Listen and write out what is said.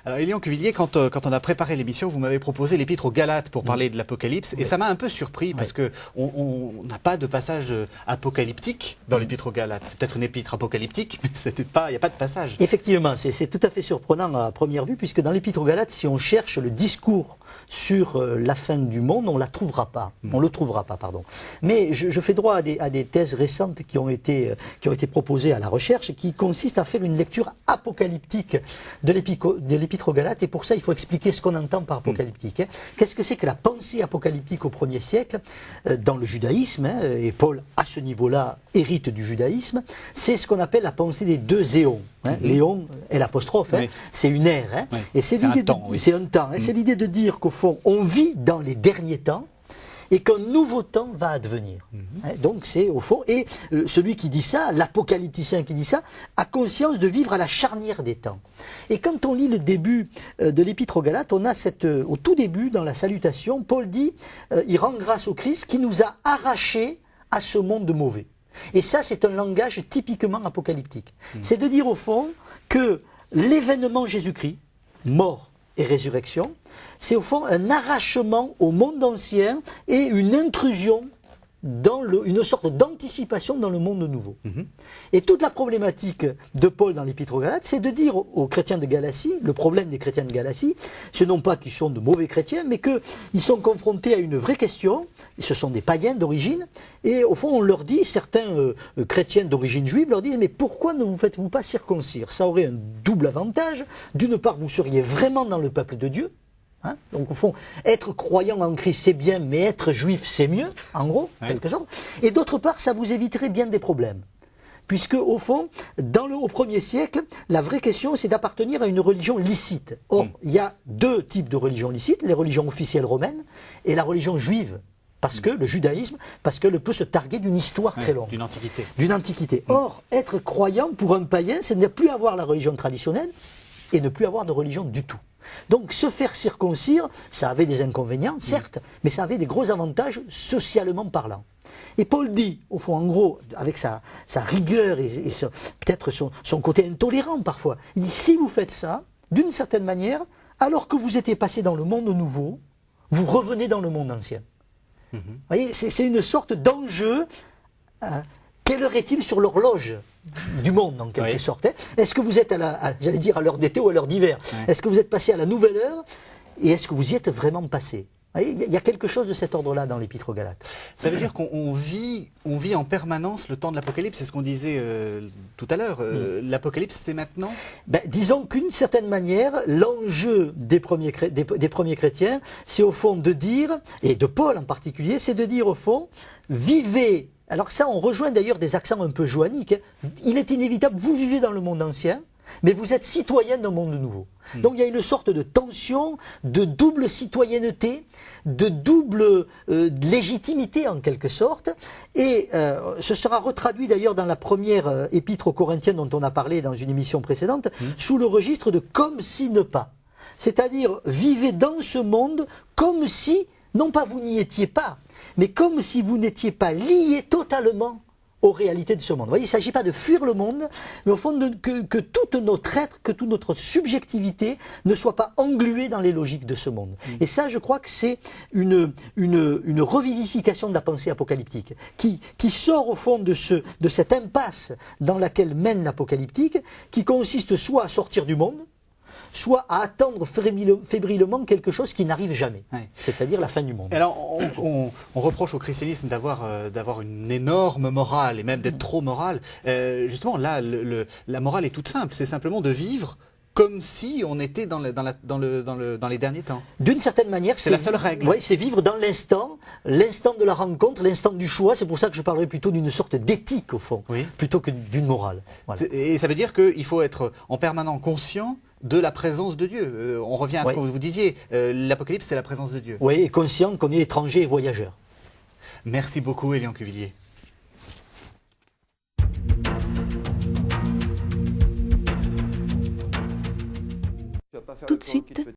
Alors, Élian Cuvillier, quand on a préparé l'émission, vous m'avez proposé l'épître aux Galates pour parler de l'Apocalypse, et ça m'a un peu surpris parce que on n'a pas de passage apocalyptique dans l'épître aux Galates. C'est peut-être une épître apocalyptique, mais il n'y a pas de passage. Effectivement, c'est tout à fait surprenant à première vue, puisque dans l'épître aux Galates, si on cherche le discours sur la fin du monde, on ne le trouvera pas, pardon. Mais je fais droit à des thèses récentes qui ont été proposées à la recherche, qui consistent à faire une lecture apocalyptique de l'épître aux Galates, et pour ça il faut expliquer ce qu'on entend par apocalyptique. Qu'est-ce que c'est que la pensée apocalyptique au 1er siècle dans le judaïsme, et Paul à ce niveau-là hérite du judaïsme, c'est ce qu'on appelle la pensée des deux éons. L'éon est l'apostrophe, c'est une ère, et c'est l'idée c'est un temps, c'est l'idée de dire qu'au fond on vit dans les derniers temps et qu'un nouveau temps va advenir. Donc c'est au fond, et celui qui dit ça, l'apocalypticien qui dit ça, a conscience de vivre à la charnière des temps. Et quand on lit le début de l'épître aux Galates, on a au tout début, dans la salutation, Paul dit, il rend grâce au Christ qui nous a arrachés à ce monde mauvais. Et ça, c'est un langage typiquement apocalyptique. C'est de dire au fond que l'événement Jésus-Christ, mort et résurrection, c'est au fond un arrachement au monde ancien et une intrusion dans une sorte d'anticipation dans le monde nouveau. Et toute la problématique de Paul dans l'épître aux Galates, c'est de dire aux chrétiens de Galatie, le problème des chrétiens de Galatie, ce non pas qu'ils sont de mauvais chrétiens, mais qu'ils sont confrontés à une vraie question, ce sont des païens d'origine, et au fond on leur dit, certains chrétiens d'origine juive leur disent, mais pourquoi ne vous faites-vous pas circoncire? Ça aurait un double avantage, d'une part vous seriez vraiment dans le peuple de Dieu, donc au fond, être croyant en Christ c'est bien, mais être juif c'est mieux, en gros, quelque sorte. Et d'autre part, ça vous éviterait bien des problèmes. Puisque au fond, au 1er siècle, la vraie question c'est d'appartenir à une religion licite. Or, il y a deux types de religions licites, les religions officielles romaines et la religion juive. Parce que le judaïsme, parce qu'elle peut se targuer d'une histoire très longue. D'une antiquité. Or, être croyant pour un païen, c'est ne plus avoir la religion traditionnelle et ne plus avoir de religion du tout. Donc se faire circoncire, ça avait des inconvénients, certes, mais ça avait des gros avantages socialement parlant. Et Paul dit, au fond, en gros, avec sa rigueur et peut-être son côté intolérant parfois, il dit, si vous faites ça, d'une certaine manière, alors que vous étiez passé dans le monde nouveau, vous revenez dans le monde ancien. Vous voyez, c'est une sorte d'enjeu. Quelle heure est-il sur l'horloge du monde, en quelque sorte? Est-ce que vous êtes j'allais dire à l'heure d'été ou à l'heure d'hiver? Est-ce que vous êtes passé à la nouvelle heure? Et est-ce que vous y êtes vraiment passé? Il y a quelque chose de cet ordre-là dans l'épître aux Galates. Ça veut dire qu'on vit en permanence le temps de l'Apocalypse, c'est ce qu'on disait tout à l'heure. L'Apocalypse, c'est maintenant? Disons qu'une certaine manière, l'enjeu des premiers chrétiens, c'est au fond de dire, et de Paul en particulier, c'est de dire au fond, vivez. Alors ça, on rejoint d'ailleurs des accents un peu joanniques. Il est inévitable, vous vivez dans le monde ancien, mais vous êtes citoyen d'un monde nouveau. Donc il y a une sorte de tension, de double citoyenneté, de double légitimité en quelque sorte. Et ce sera retraduit d'ailleurs dans la première épître aux Corinthiens dont on a parlé dans une émission précédente, sous le registre de comme si ne pas. C'est-à-dire vivez dans ce monde comme si, non pas vous n'y étiez pas, mais comme si vous n'étiez pas lié totalement aux réalités de ce monde. Vous voyez, il ne s'agit pas de fuir le monde, mais au fond que tout notre être, que toute notre subjectivité ne soit pas engluée dans les logiques de ce monde. Et ça, je crois que c'est une revivification de la pensée apocalyptique, qui sort au fond de cette impasse dans laquelle mène l'apocalyptique, qui consiste soit à sortir du monde, soit à attendre fébrilement quelque chose qui n'arrive jamais, c'est-à-dire la fin du monde. Alors, on reproche au christianisme d'avoir une énorme morale, et même d'être trop moral. Justement, là, la morale est toute simple, c'est simplement de vivre comme si on était dans les derniers temps. D'une certaine manière, c'est la seule règle. Oui, c'est vivre dans l'instant de la rencontre, l'instant du choix. C'est pour ça que je parlerai plutôt d'une sorte d'éthique, au fond, plutôt que d'une morale. Voilà. Et ça veut dire qu'il faut être en permanent conscient de la présence de Dieu. On revient à ce que vous disiez, l'Apocalypse, c'est la présence de Dieu. Oui, et conscient qu'on est étranger et voyageur. Merci beaucoup, Élian Cuvillier. Tout de suite,